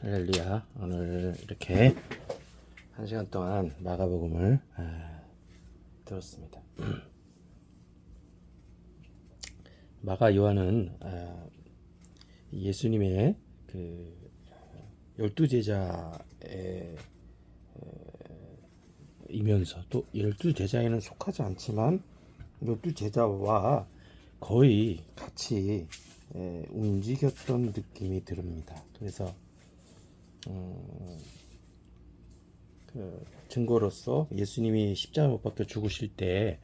할렐루야. 오늘 이렇게 1시간 동안 마가복음을 들었습니다. 마가 요한은 예수님의 그 12제자의 이면서 또 12제자에는 속하지 않지만 12제자와 거의 같이 움직였던 느낌이 듭니다. 그래서 그 증거로서 예수님이 십자가 못 박혀 죽으실 때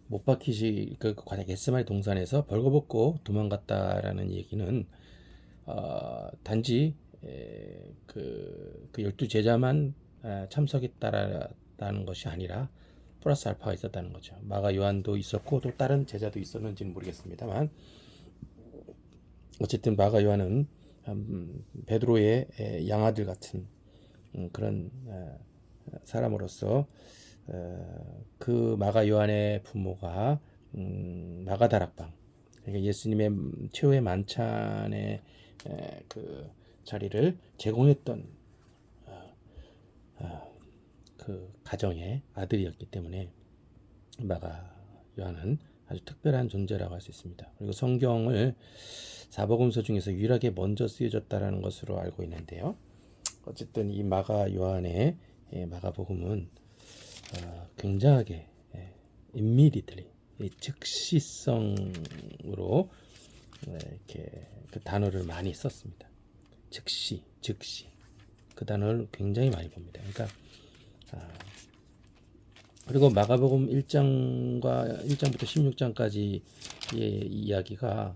못 박히시 그 겟세마네 동산에서 벌거벗고 도망갔다라는 얘기는 단지 그 12제자만 참석했다라는 것이 아니라 플러스 알파가 있었다는 거죠. 마가 요한도 있었고 또 다른 제자도 있었는지는 모르겠습니다만 어쨌든 마가 요한은 베드로의 양아들 같은 그런 사람으로서 그 마가 요한의 부모가 마가다락방, 그러니까 예수님의 최후의 만찬의 그 자리를 제공했던 그 가정의 아들이었기 때문에 마가 요한은 아주 특별한 존재라고 할 수 있습니다. 그리고 성경을 사복음서 중에서 유일하게 먼저 쓰여졌다라는 것으로 알고 있는데요. 어쨌든 이 마가 요한의 마가복음은 굉장하게 immediately 즉시성으로 이렇게 그 단어를 많이 썼습니다. 즉시 그 단어를 굉장히 많이 봅니다. 그러니까 그리고 마가복음 1장과 1장부터 16장까지의 이야기가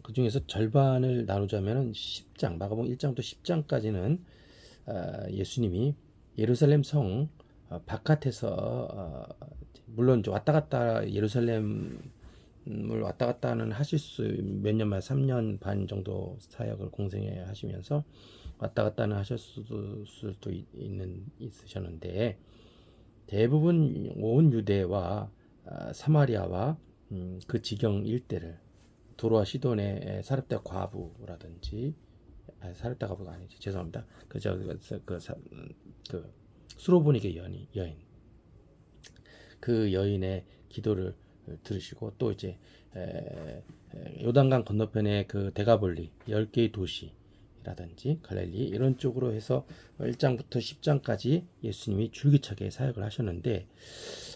그 중에서 절반을 나누자면 10장, 마가복음 1장부터 10장까지는 예수님이 예루살렘 성 바깥에서 물론 왔다 갔다 예루살렘을 왔다 갔다는 하실 수 몇 년 만에 3년 반 정도 사역을 공생에 하시면서 왔다 갔다는 하셨을 수도 있으셨는데 대부분 온 유대와 사마리아와 그 지경 일대를 도로와 시돈의 사렙다 과부라든지 사렙다 과부가 아니지 죄송합니다. 그 수로보니게 여인 그 여인의 기도를 들으시고 또 이제 요단강 건너편의 그 데가볼리 10개의 도시라든지 갈릴리 이런 쪽으로 해서 1장부터 10장까지 예수님이 줄기차게 사역을 하셨는데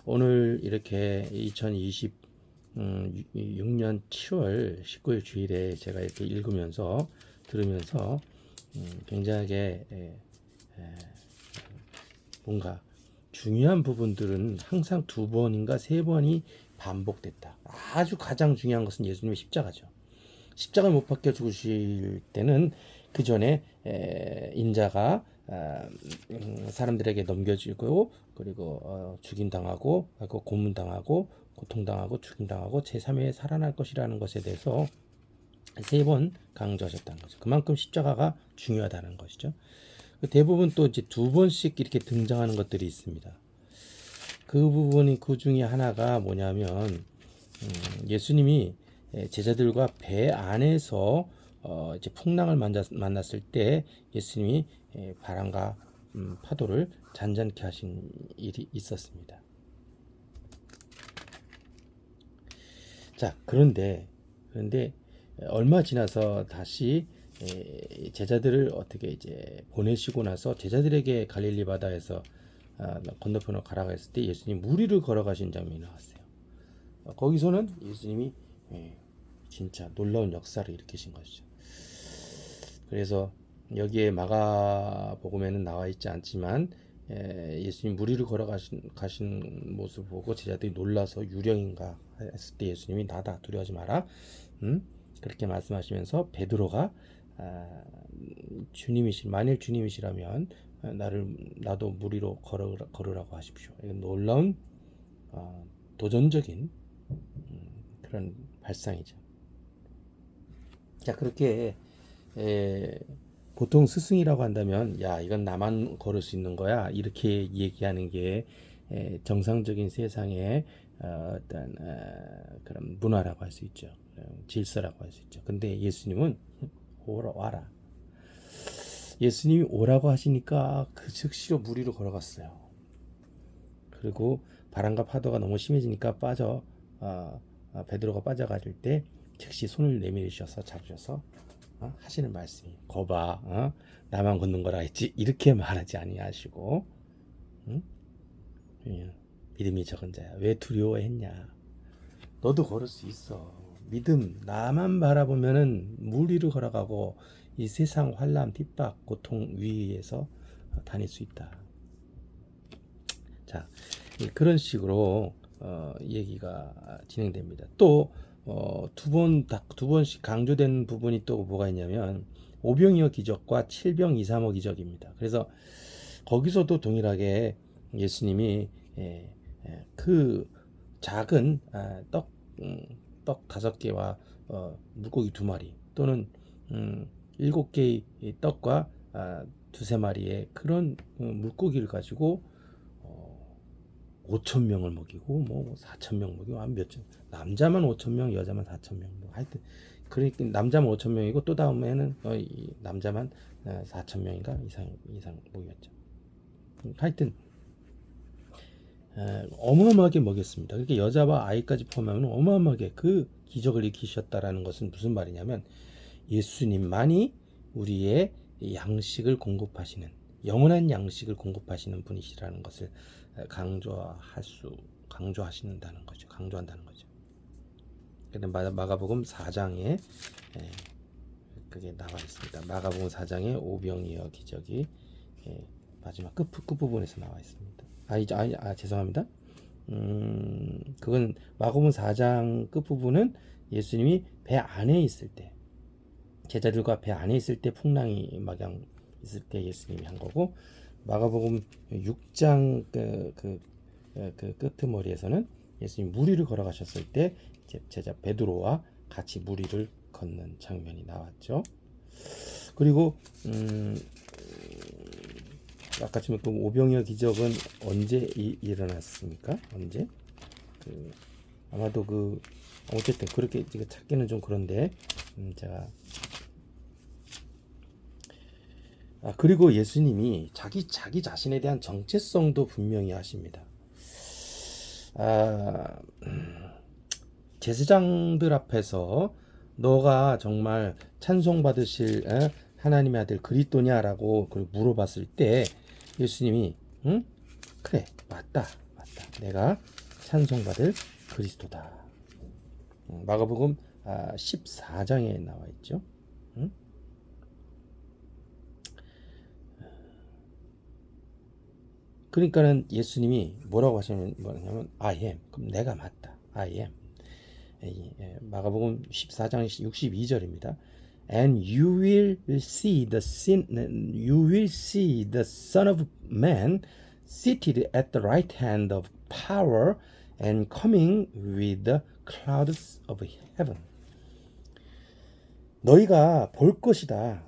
오늘 이렇게 2026년 7월 19일 주일에 제가 이렇게 읽으면서 들으면서 굉장하게 뭔가 중요한 부분들은 항상 2번인가 3번이 반복됐다. 아주 가장 중요한 것은 예수님의 십자가죠. 십자가에 못 박혀 죽으실 때는 그 전에 인자가 사람들에게 넘겨지고 그리고 죽임당하고 고문당하고 고통당하고 죽임당하고 제3회에 살아날 것이라는 것에 대해서 3번 강조하셨다는 거죠. 그만큼 십자가가 중요하다는 것이죠. 대부분 또 이제 2번씩 이렇게 등장하는 것들이 있습니다. 그 부분이 그 중에 하나가 뭐냐면 예수님이 제자들과 배 안에서 이제 풍랑을 만났을 때 예수님이 바람과 파도를 잔잔케 하신 일이 있었습니다. 자, 그런데 얼마 지나서 다시 제자들을 어떻게 이제 보내시고 나서 제자들에게 갈릴리 바다에서 건너편으로 가라고 했을 때 예수님 무리를 걸어가신 장면이 나왔어요. 거기서는 예수님이 진짜 놀라운 역사를 일으키신 것이죠. 그래서 여기에 마가복음에는 나와 있지 않지만 예수님 무리를 가신 모습을 보고 제자들이 놀라서 유령인가 했을 때 예수님이 나다 두려워하지 마라 그렇게 말씀하시면서 베드로가 만일 주님이시라면 나도 무리로 걸으라고 하십시오. 이건 놀라운 도전적인 그런 발상이죠. 자, 그렇게 보통 스승이라고 한다면 야 이건 나만 걸을 수 있는 거야 이렇게 얘기하는 게 정상적인 세상의 어떤 그런 문화라고 할 수 있죠. 질서라고 할 수 있죠. 근데 예수님은 와라. 예수님이 오라고 하시니까 그 즉시로 물 위로 걸어갔어요. 그리고 바람과 파도가 너무 심해지니까 베드로가 빠져가질 때 즉시 손을 내밀으셔서 잡으셔서 하시는 말씀이 거봐, 나만 걷는 거라 했지 이렇게 말하지 아니하시고, 응? 믿음이 적은 자야 왜 두려워했냐, 너도 걸을 수 있어. 믿음, 나만 바라보면은 물 위로 걸어가고 이 세상 환난, 핍박, 고통 위에서 다닐 수 있다. 자, 그런 식으로 얘기가 진행됩니다. 또 두 번씩 강조된 부분이 또 뭐가 있냐면 오병이어 기적과 칠병 이삼어 기적입니다. 그래서 거기서도 동일하게 예수님이 그 작은 떡 5개와 물고기 2마리 또는 7개의 떡과 2-3마리의 그런 물고기를 가지고 5,000명을 먹이고 뭐 4,000명 먹이고 남자만 5,000명, 여자만 4,000명, 뭐 하여튼 그러니까 남자만 5,000명이고 또 다음에는 남자만 4,000명인가 이상 먹였죠. 하여튼 어마어마하게 먹였습니다. 그러니까 여자와 아이까지 포함하면 어마어마하게 그 기적을 일으키셨다라는 것은 무슨 말이냐면 예수님만이 우리의 양식을 공급하시는, 영원한 양식을 공급하시는 분이시라는 것을 강조한다는 거죠. 근데 마가복음 4장에 그게 나와 있습니다. 마가복음 4장에 오병이어 기적이 마지막 끝부분에서 나와 있습니다. 죄송합니다. 그건 마가복음 4장 끝부분은 예수님이 배 안에 있을 때, 제자들과 배 안에 있을 때 풍랑이 막양 있을 때 예수님이 한 거고, 마가복음 6장 그 끄트머리에서는 예수님이 물 위를 걸어가셨을 때 제자 베드로와 같이 물 위를 걷는 장면이 나왔죠. 그리고 아까 지금 그 오병이어 기적은 언제 일어났습니까? 언제? 아마도 어쨌든 그렇게 찾기는 좀 그런데 제가 그리고 예수님이 자기 자신에 대한 정체성도 분명히 하십니다. 제사장들 앞에서 너가 정말 찬송받으실 하나님의 아들 그리스도냐라고 물어봤을 때 예수님이 그래, 맞다. 내가 찬송받을 그리스도다. 마가복음 14장에 나와 있죠. 그러니까는 예수님이 뭐라고 하시냐면 I am. 그럼 내가 맞다. I am. 마가복음 14장 62절입니다. And you will see the Son of Man seated at the right hand of power and coming with the clouds of heaven. 너희가 볼 것이다.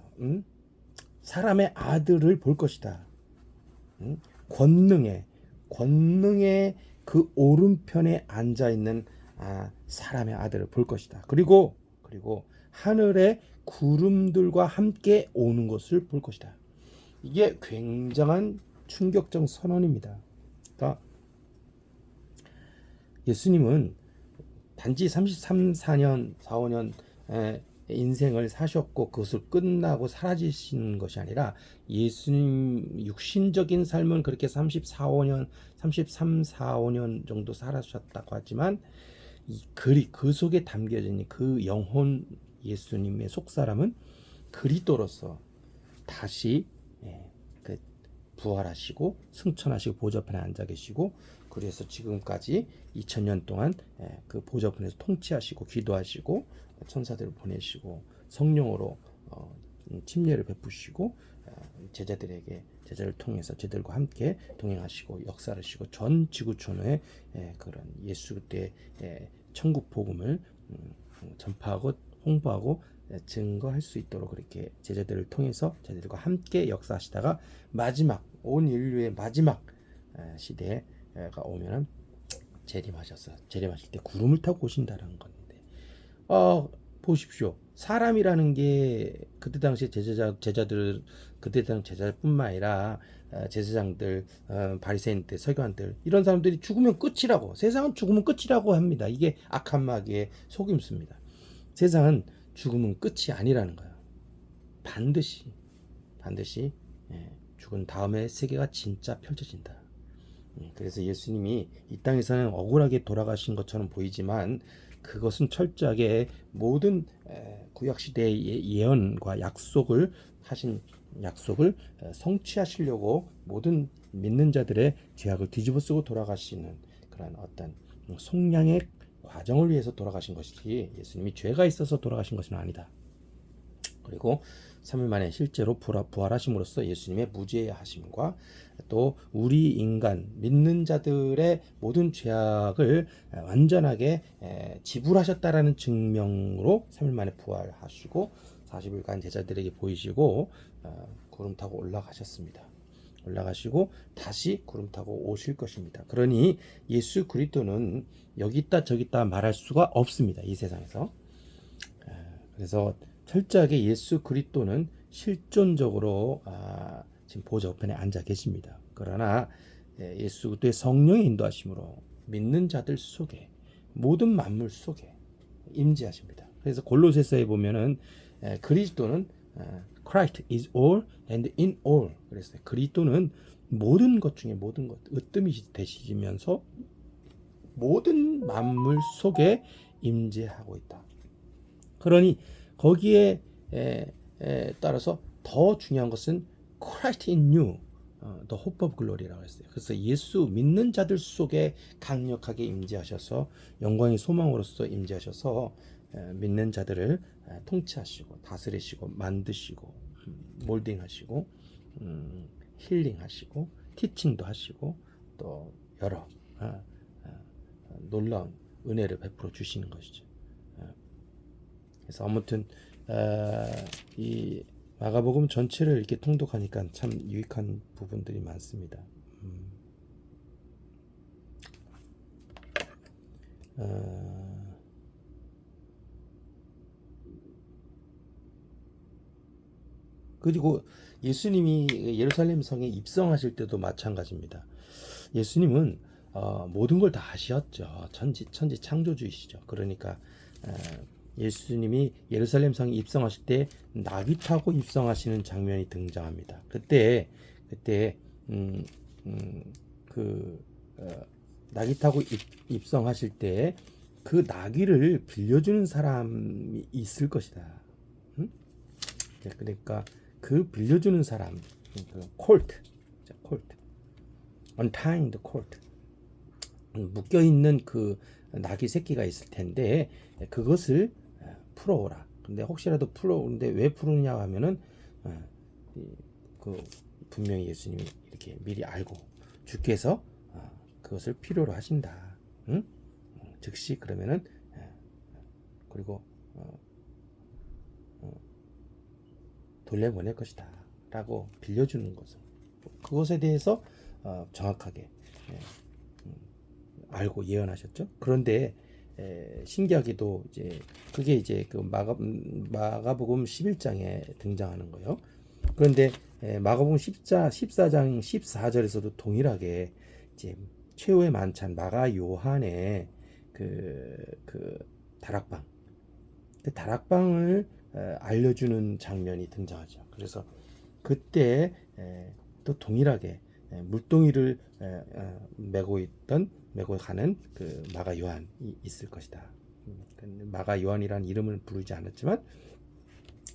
사람의 아들을 볼 것이다. 권능의 그 오른편에 앉아 있는 사람의 아들을 볼 것이다. 그리고 하늘의 구름들과 함께 오는 것을 볼 것이다. 이게 굉장한 충격적 선언입니다. 그러니까 예수님은 단지 33, 4년 인생을 사셨고 그것을 끝나고 사라지신 것이 아니라 예수님 육신적인 삶은 그렇게 33, 4년 정도 살아셨다고 하지만 그 속에 담겨진 그 영혼 예수님의 속사람은 그리스도로서 다시 부활하시고 승천하시고 보좌편에 앉아 계시고, 그래서 지금까지 2000년 동안 그 보좌편에서 통치하시고 기도하시고 천사들을 보내시고 성령으로 침례를 베푸시고 제자를 통해서 제자들과 함께 동행하시고 역사를 하시고 전 지구촌에 그런 예수 그때의 천국 복음을 전파하고 홍보하고 증거할 수 있도록 그렇게 제자들을 통해서 제자들과 함께 역사하시다가 온 인류의 마지막 시대에 오면은 재림하셨어. 재림하실 때 구름을 타고 오신다는 건데, 보십시오. 사람이라는 게 그때 당시 제자들 그때 당시 제자뿐만 아니라 제사장들, 바리새인들, 서기관들 이런 사람들이 죽으면 끝이라고, 세상은 죽으면 끝이라고 합니다. 이게 악한 마귀의 속임수입니다. 세상은 죽으면 끝이 아니라는 거예요. 반드시 죽은 다음에 세계가 진짜 펼쳐진다. 그래서 예수님이 이 땅에서는 억울하게 돌아가신 것처럼 보이지만 그것은 철저하게 모든 구약 시대의 예언과 약속을 성취하시려고 모든 믿는 자들의 죄악을 뒤집어쓰고 돌아가시는 그런 어떤 속량의 과정을 위해서 돌아가신 것이지, 예수님이 죄가 있어서 돌아가신 것은 아니다. 그리고 3일 만에 실제로 부활하심으로써 예수님의 무죄하심과 또 우리 인간 믿는 자들의 모든 죄악을 완전하게 지불하셨다라는 증명으로 3일 만에 부활하시고 40일간 제자들에게 보이시고 구름 타고 올라가셨습니다. 올라가시고 다시 구름 타고 오실 것입니다. 그러니 예수 그리스도는 여기 있다 저기 있다 말할 수가 없습니다. 이 세상에서. 그래서 철저하게 예수 그리스도는 실존적으로 지금 보좌 우편에 앉아 계십니다. 그러나 예수 그리스도의 성령의 인도하심으로 믿는 자들 속에, 모든 만물 속에 임재하십니다. 그래서 골로새서에 보면은 그리스도는 Christ is all and in all. 그래서 그리스도는 모든 것 중에 모든 것, 으뜸이 되시면서 모든 만물 속에 임재하고 있다. 그러니 거기에 따라서 더 중요한 것은 Christ in you, the hope of glory라고 했어요. 그래서 예수 믿는 자들 속에 강력하게 임재하셔서 영광의 소망으로서 임재하셔서 믿는 자들을 통치하시고 다스리시고 만드시고 몰딩하시고 힐링하시고 티칭도 하시고 또 여러 놀라운 은혜를 베풀어 주시는 것이죠. 그래서 아무튼 이 마가복음 전체를 이렇게 통독하니까 참 유익한 부분들이 많습니다. 그리고 예수님이 예루살렘 성에 입성하실 때도 마찬가지입니다. 예수님은 모든 걸 다 아셨죠. 천지 창조주이시죠. 그러니까 예수님이 예루살렘 성에 입성하실 때 나귀 타고 입성하시는 장면이 등장합니다. 그때 나귀 타고 입성하실 때 그 나귀를 빌려주는 사람이 있을 것이다. 그러니까 그 빌려주는 사람, 콜트, untying the colt, 묶여 있는 그 나귀 새끼가 있을 텐데 그것을 풀어오라. 근데 혹시라도 풀어오는데 왜 풀느냐 하면은 그 분명히 예수님이 이렇게 미리 알고 주께서 그것을 필요로 하신다. 응? 즉시 그러면은 그리고 돌려보낼 것이다 라고 빌려주는 것은 그것에 대해서 정확하게 알고 예언하셨죠. 그런데 신기하게도 이제 그게 이제 그 마가복음 11장에 등장하는 거예요. 그런데 마가복음 14장 14절에서도 동일하게 이제 최후의 만찬 마가 요한의 그 다락방, 그 다락방을 알려주는 장면이 등장하죠. 그래서 그때 또 동일하게 물동이를 메고 가는 그 마가 요한이 있을 것이다. 마가 요한이라는 이름을 부르지 않았지만,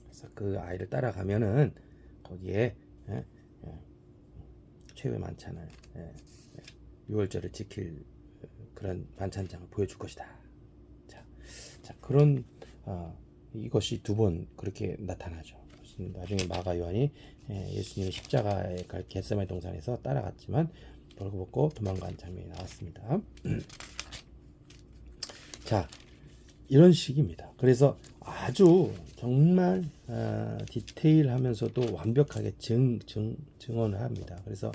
그래서 그 아이를 따라가면은 거기에 최후의 만찬을 유월절을 지킬 그런 만찬장을 보여줄 것이다. 자 그런 이것이 두 번 그렇게 나타나죠. 나중에 마가 요한이 예수님의 십자가에 갈 겟세마네 동산에서 따라갔지만 벌거벗고 도망간 장면이 나왔습니다. 자, 이런 식입니다. 그래서 아주 정말 디테일하면서도 완벽하게 증언을 합니다. 그래서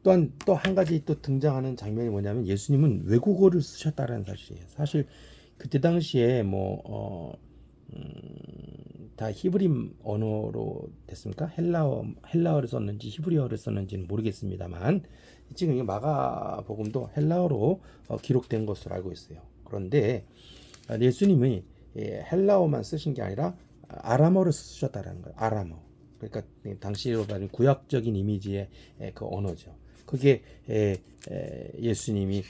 또한 또 한 가지 또 등장하는 장면이 뭐냐면 예수님은 외국어를 쓰셨다는 사실이에요. 사실 그때 당시에 다 히브리 언어로 됐습니까? 헬라어를 썼는지 히브리어를 썼는지는 모르겠습니다만 지금 이 마가복음도 헬라어로 기록된 것으로 알고 있어요. 그런데 예수님이 헬라어만 쓰신 게 아니라 아람어를 쓰셨다는 거예요. 아람어. 그러니까 당시로 봐는 구약적인 이미지의 그 언어죠. 그게 예수님이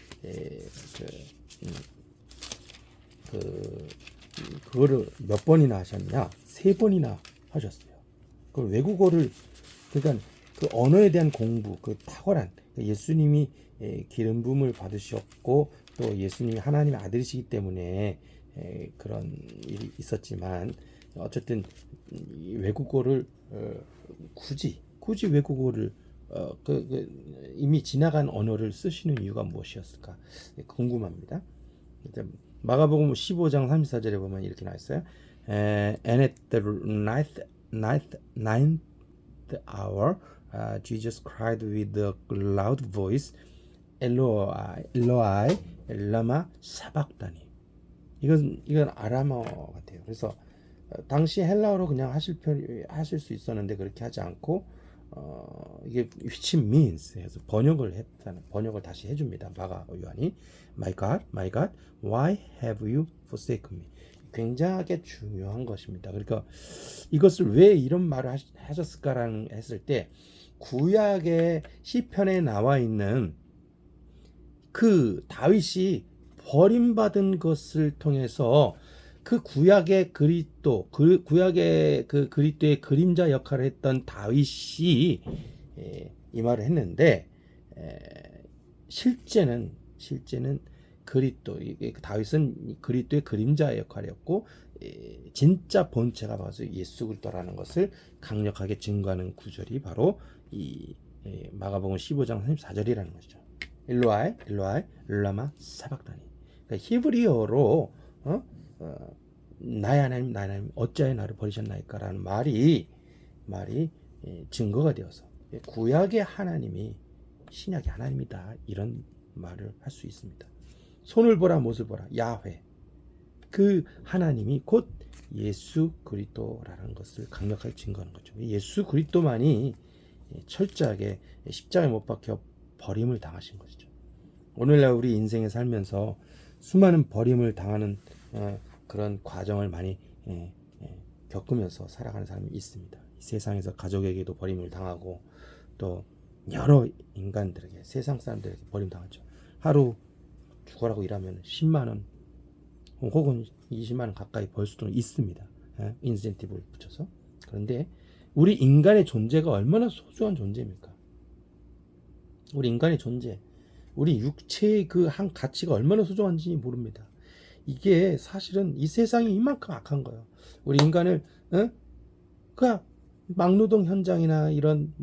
그거를 몇 번이나 하셨냐? 3번이나 하셨어요. 그 외국어를 그러니까 그 언어에 대한 공부, 그 탁월한 예수님이 기름 부음을 받으셨고 또 예수님이 하나님의 아들이시기 때문에 그런 일이 있었지만 어쨌든 외국어를 굳이 외국어를 이미 지나간 언어를 쓰시는 이유가 무엇이었을까 궁금합니다. 마가복음 15장 34절에 보면 이렇게 나와 있어요. And at the ninth hour, Jesus cried with a loud voice, Eloi, Eloi, lama sabachthani. 이건 아람어 같아요. 그래서 당시 헬라어로 그냥 하실 수 있었는데 그렇게 하지 않고 이게 which means 해서 번역을 다시 해줍니다. 마가 요한이 my God, why have you forsaken me? 굉장하게 중요한 것입니다. 그러니까 이것을 왜 이런 말을 하셨을까라는 했을 때 구약의 시편에 나와 있는 그 다윗이 버림받은 것을 통해서 그 구약의 그리스도, 구약의 그 그리스도의 그림자 역할을 했던 다윗이 이 말을 했는데 실제는 그리스도, 다윗은 그리스도의 그림자 역할이었고 진짜 본체가 바로 예수 그리스도라는 것을 강력하게 증거하는 구절이 바로 이 마가복음 15장 34절이라는 것이죠. 일로아이 르라마 사박다니. 그러니까 히브리어로 나의 하나님 어찌하여 나를 버리셨나이까라는 말이 증거가 되어서 구약의 하나님이 신약의 하나님이다 이런 말을 할 수 있습니다. 손을 보라 못을 보라 야훼, 그 하나님이 곧 예수 그리스도라는 것을 강력하게 증거하는 거죠. 예수 그리스도만이 철저하게 십자가에 못 박혀 버림을 당하신 것이죠. 오늘날 우리 인생에 살면서 수많은 버림을 당하는 그런 과정을 많이 겪으면서 살아가는 사람이 있습니다. 세상에서 가족에게도 버림을 당하고 또 여러 인간들에게, 세상 사람들에게 버림당하죠. 하루 죽어라고 일하면 10만 원 혹은 20만 원 가까이 벌 수도 있습니다. 인센티브를 붙여서. 그런데 우리 인간의 존재가 얼마나 소중한 존재입니까? 우리 인간의 존재, 우리 육체의 그 한 가치가 얼마나 소중한지 모릅니다. 이게 사실은 이 세상이 이만큼 악한 거예요. 우리 인간을 그냥 막노동 현장이나 이런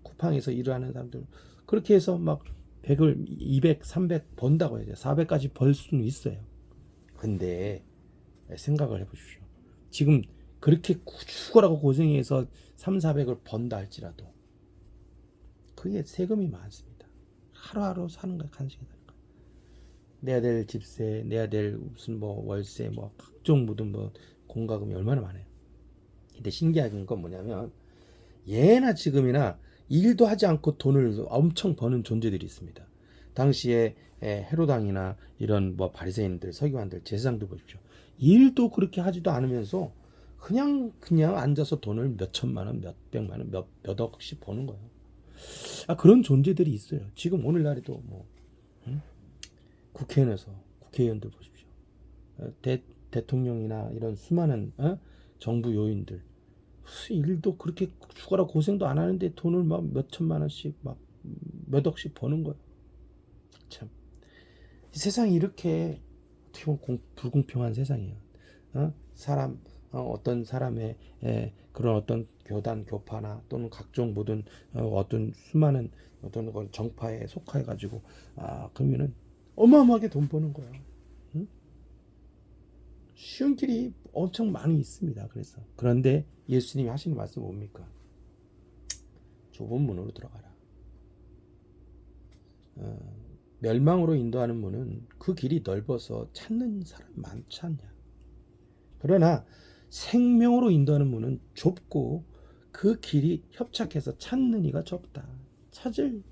쿠팡에서 일하는 사람들 그렇게 해서 막 100을 200, 300 번다고 해요. 400까지 벌 수는 있어요. 근데 생각을 해보십시오. 지금 그렇게 죽어라고 고생해서 3, 400을 번다 할지라도 그게 세금이 많습니다. 하루하루 사는 거야, 간식이 되는 거야. 내야 될 집세, 내야 될 무슨 월세, 각종 모든 공과금이 얼마나 많아요. 근데 신기한 건 뭐냐면 예나 지금이나 일도 하지 않고 돈을 엄청 버는 존재들이 있습니다. 당시에 헤로당이나 이런 바리새인들, 서기관들, 제사장들 보십시오. 일도 그렇게 하지도 않으면서 그냥 앉아서 돈을 몇 천만 원, 몇 백만 원, 몇 억씩 버는 거예요. 그런 존재들이 있어요. 지금 오늘날에도 국회의원들 보십시오. 대통령이나 이런 수많은 정부 요인들 일도 그렇게 죽어라 고생도 안 하는데 돈을 막 몇 천만 원씩 몇 억씩 버는 거예요. 참, 이 세상이 이렇게 어떻게 보면 불공평한 세상이에요. 어떤 사람의 그런 어떤 교단 교파나 또는 각종 모든 어떤 수많은 어떤 정파에 속해 가지고 그러면은 어마어마하게 돈 버는 거예요. 쉬운 길이 엄청 많이 있습니다. 그런데 예수님이 하시는 말씀 뭡니까? 좁은 문으로 들어가라. 멸망으로 인도하는 문은 그 길이 넓어서 찾는 사람 많지 않냐. 그러나 생명으로 인도하는 문은 좁고 그 길이 협착해서 찾는 이가 적다. 찾을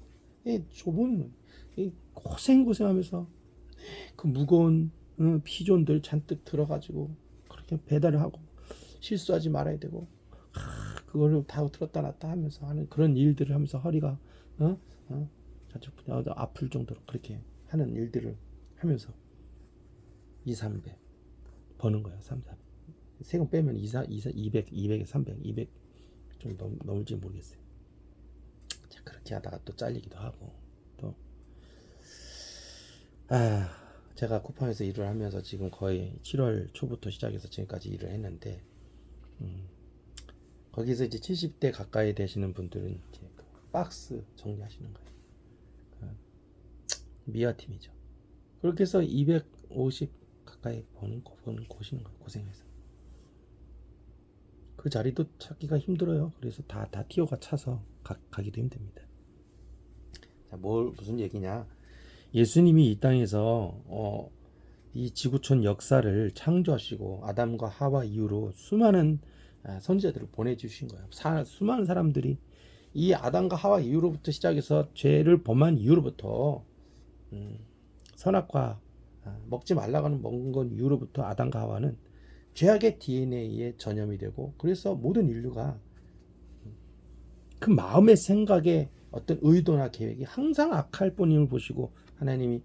이 좁은 문, 이 고생하면서 그 무거운 피존들 잔뜩 들어가지고 그렇게 배달을 하고 실수하지 말아야 되고 그거를 다 들었다 놨다 하면서 하는 그런 일들을 하면서 허리가 자주 아플 정도로 그렇게 하는 일들을 하면서 2, 300 버는 거예요. 3, 400 세금 빼면 200에 300 200 좀 넘을지 모르겠어요. 자, 그렇게 하다가 또 잘리기도 하고 또 제가 쿠팡에서 일을 하면서 지금 거의 7월 초부터 시작해서 지금까지 일을 했는데 거기서 이제 70대 가까이 되시는 분들은 이제 그 박스 정리하시는 거예요. 미아 팀이죠. 그렇게 해서 250 가까이 버는 곳이는 거예요. 고생해서. 그 자리도 찾기가 힘들어요. 그래서 다 티오가 차서 가기도 힘듭니다. 자, 무슨 얘기냐? 예수님이 이 땅에서 이 지구촌 역사를 창조하시고 아담과 하와 이후로 수많은 선지자들을 보내주신 거예요. 수많은 사람들이 이 아담과 하와 이후로부터 시작해서 죄를 범한 이후로부터 선악과 먹지 말라고 하는 먹은 건 이후로부터 아담과 하와는 죄악의 DNA에 전염이 되고 그래서 모든 인류가 그 마음의 생각에 어떤 의도나 계획이 항상 악할 뿐임을 보시고 하나님이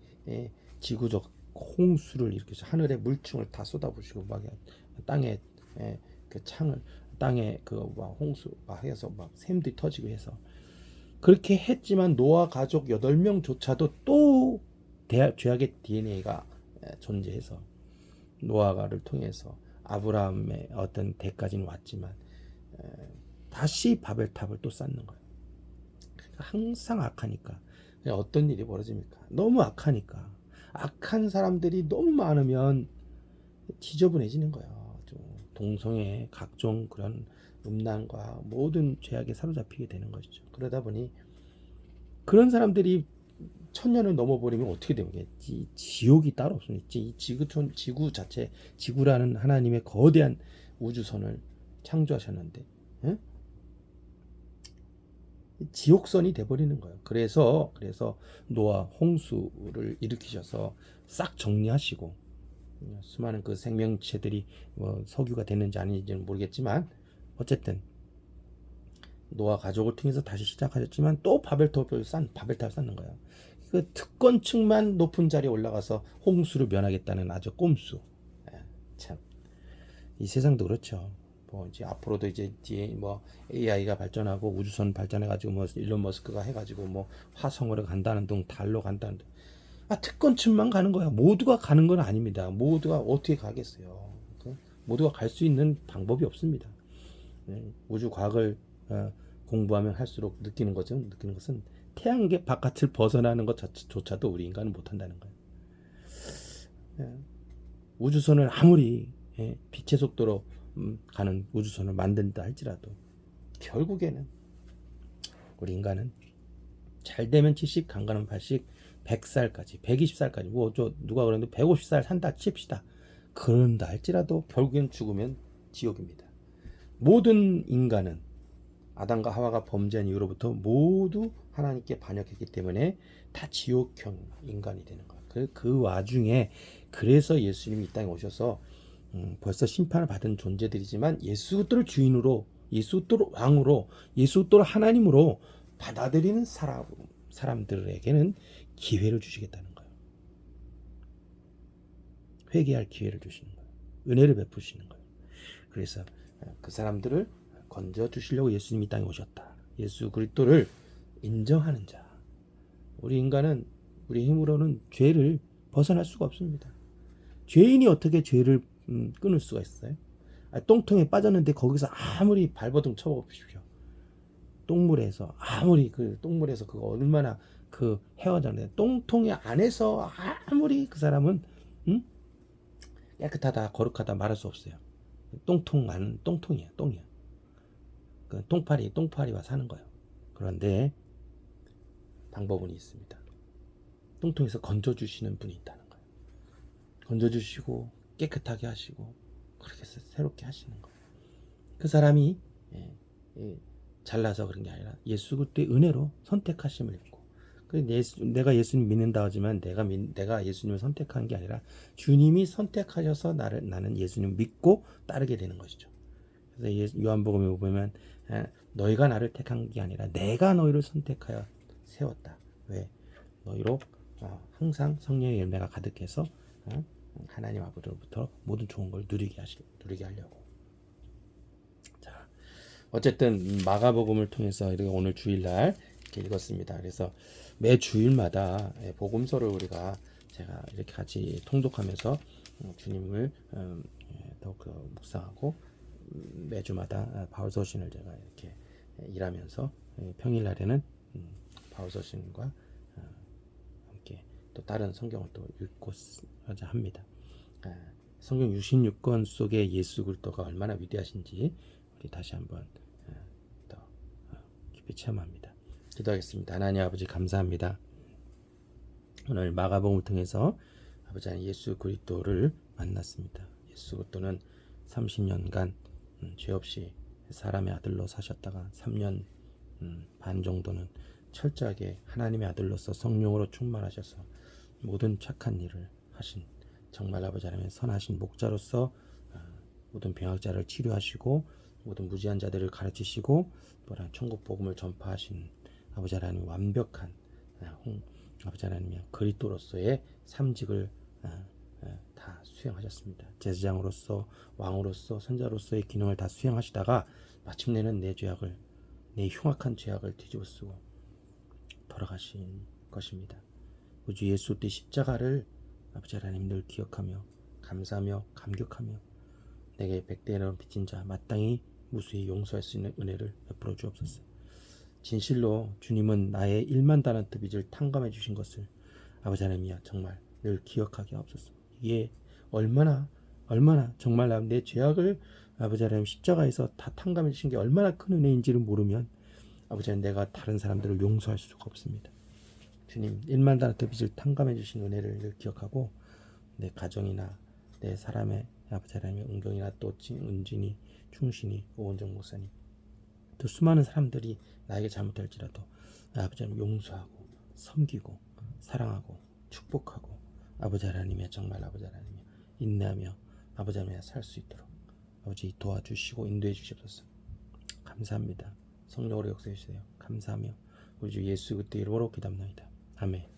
지구적 홍수를 일으켜서 하늘의 물충을 다 쏟아부시고 막 땅에 그 창을 땅에 그 홍수 막 해서 막 샘들이 터지고 해서 그렇게 했지만 노아 가족 8명조차도 또 죄악의 DNA가 존재해서 노아가를 통해서 아브라함의 어떤 대까지는 왔지만 다시 바벨탑을 또 쌓는 거예요. 항상 악하니까 어떤 일이 벌어집니까? 너무 악하니까 악한 사람들이 너무 많으면 지저분해지는 거예요. 동성애 각종 그런 음란과 모든 죄악에 사로잡히게 되는 것이죠. 그러다 보니 그런 사람들이 천년을 넘어버리면 어떻게 되겠지? 지옥이 따로 없습니다. 이 지구 자체, 지구라는 하나님의 거대한 우주선을 창조하셨는데 지옥선이 돼버리는 거예요. 그래서 노아 홍수를 일으키셔서 싹 정리하시고 수많은 그 생명체들이 석유가 됐는지 아닌지는 모르겠지만 어쨌든 노아 가족을 통해서 다시 시작하셨지만 또 바벨탑을 쌓는 거예요. 그 특권층만 높은 자리에 올라가서 홍수를 면하겠다는 아주 꼼수. 참, 이 세상도 그렇죠. 뭐 이제 앞으로도 이제 뒤에 뭐 AI가 발전하고 우주선 발전해가지고 뭐 일론 머스크가 해가지고 뭐 화성으로 간다는 등 달로 간다는 등 특권층만 가는 거야. 모두가 가는 건 아닙니다. 모두가 어떻게 가겠어요? 모두가 갈 수 있는 방법이 없습니다. 우주 과학을 공부하면 할수록 느끼는 것은 태양계 바깥을 벗어나는 것조차도 우리 인간은 못한다는 거예요. 우주선을 아무리 빛의 속도로 가는 우주선을 만든다 할지라도 결국에는 우리 인간은 잘 되면 70, 강간하면 80, 100살까지 120살까지 뭐 누가 그러는데 150살 산다 칩시다. 그런다 할지라도 결국엔 죽으면 지옥입니다. 모든 인간은 아담과 하와가 범죄한 이후로부터 모두 하나님께 반역했기 때문에 다 지옥형 인간이 되는 거예요. 그 와중에 그래서 예수님이 이 땅에 오셔서 벌써 심판을 받은 존재들이지만 예수 그리스도를 주인으로, 예수 그리스도를 왕으로, 예수 그리스도를 하나님으로 받아들이는 사람들에게는 기회를 주시겠다는 거예요. 회개할 기회를 주시는 거예요. 은혜를 베푸시는 거예요. 그래서 그 사람들을 건져 주시려고 예수님이 이 땅에 오셨다. 예수 그리스도를 인정하는 자. 우리 인간은 우리 힘으로는 죄를 벗어날 수가 없습니다. 죄인이 어떻게 죄를 끊을 수가 있어요? 똥통에 빠졌는데 거기서 아무리 발버둥 쳐보십시오. 똥물에서 아무리 그 똥물에서 그거 얼마나 그 헤어졌는데 똥통이 안에서 아무리 그 사람은 깨끗하다 거룩하다 말할 수 없어요. 똥통 안은 똥통이야, 똥이야. 그 똥파리와 사는 거예요. 그런데 방법은 있습니다. 똥통에서 건져주시는 분이 있다는 거예요. 건져주시고 깨끗하게 하시고 그렇게 해서 새롭게 하시는 거예요. 그 사람이 잘나서 그런 게 아니라 예수 그리스도의 은혜로 선택하심을 입고, 내가 예수님 믿는다 하지만 내가 예수님을 선택한 게 아니라 주님이 선택하셔서 나는 예수님 믿고 따르게 되는 것이죠. 그래서 요한복음에 보면 너희가 나를 택한 게 아니라 내가 너희를 선택하여 세웠다. 왜? 너희로 항상 성령의 열매가 가득해서 하나님 아버지로부터 모든 좋은 걸 누리게 하려고. 자, 어쨌든 마가복음을 통해서 이렇게 오늘 주일날 이렇게 읽었습니다. 그래서 매 주일마다 복음서를 제가 이렇게 같이 통독하면서 주님을 더욱 묵상하고, 매주마다 바울서신을 제가 이렇게 일하면서 평일날에는 바울서신과 함께 또 다른 성경을 또 읽고자 합니다. 성경 66권 속에 예수 그리스도가 얼마나 위대하신지 우리 다시 한번 더 깊이 체험합니다. 기도하겠습니다. 하나님 아버지 감사합니다. 오늘 마가복음을 통해서 아버지 하나님 예수 그리스도를 만났습니다. 예수 그리스도는 30년간 죄 없이 사람의 아들로 사셨다가 3년 반 정도는 철저하게 하나님의 아들로서 성령으로 충만하셔서 모든 착한 일을 하신, 정말 아버지 하나님 선하신 목자로서 모든 병학자를 치료하시고 모든 무지한 자들을 가르치시고 또한 천국 복음을 전파하신 아버지 하나님 완벽한 아버지 하나님의 그리스도로서의 삼직을 다 수행하셨습니다. 제사장으로서, 왕으로서, 선자로서의 기능을 다 수행하시다가 마침내는 내 흉악한 죄악을 뒤집어쓰고 돌아가신 것입니다. 우주 예수 때 십자가를 아버지 하나님 늘 기억하며 감사하며 감격하며 내게 백대는 빚진 자 마땅히 무수히 용서할 수 있는 은혜를 베풀어 주옵소서. 진실로 주님은 나의 1만 달란트 빚을 탕감해 주신 것을 아버지 하나님이여 정말 늘 기억하게 하옵소서. 이게 얼마나 정말 내 죄악을 아버지 하나님 십자가에서 다 탕감해 주신 게 얼마나 큰 은혜인지를 모르면 아버지 하나님 내가 다른 사람들을 용서할 수가 없습니다. 주님 1만 달란트 빚을 탕감해 주신 은혜를 늘 기억하고 내 가정이나 내 사람의 아버지 하나님의 은경이나 또 은진이, 충신이, 오은정 목사님 또 수많은 사람들이 나에게 잘못할지라도 아버지 하나님 용서하고 섬기고 사랑하고 축복하고 아버지 하나님의 정말 아버지 하나님의 인내하며 아버지 하나님의 살 수 있도록 아버지 도와주시고 인도해 주시옵소서. 감사합니다. 성령으로 역사해 주세요. 감사하며 우리 주 예수 그리스도의 이름으로 기도합니다. 아멘.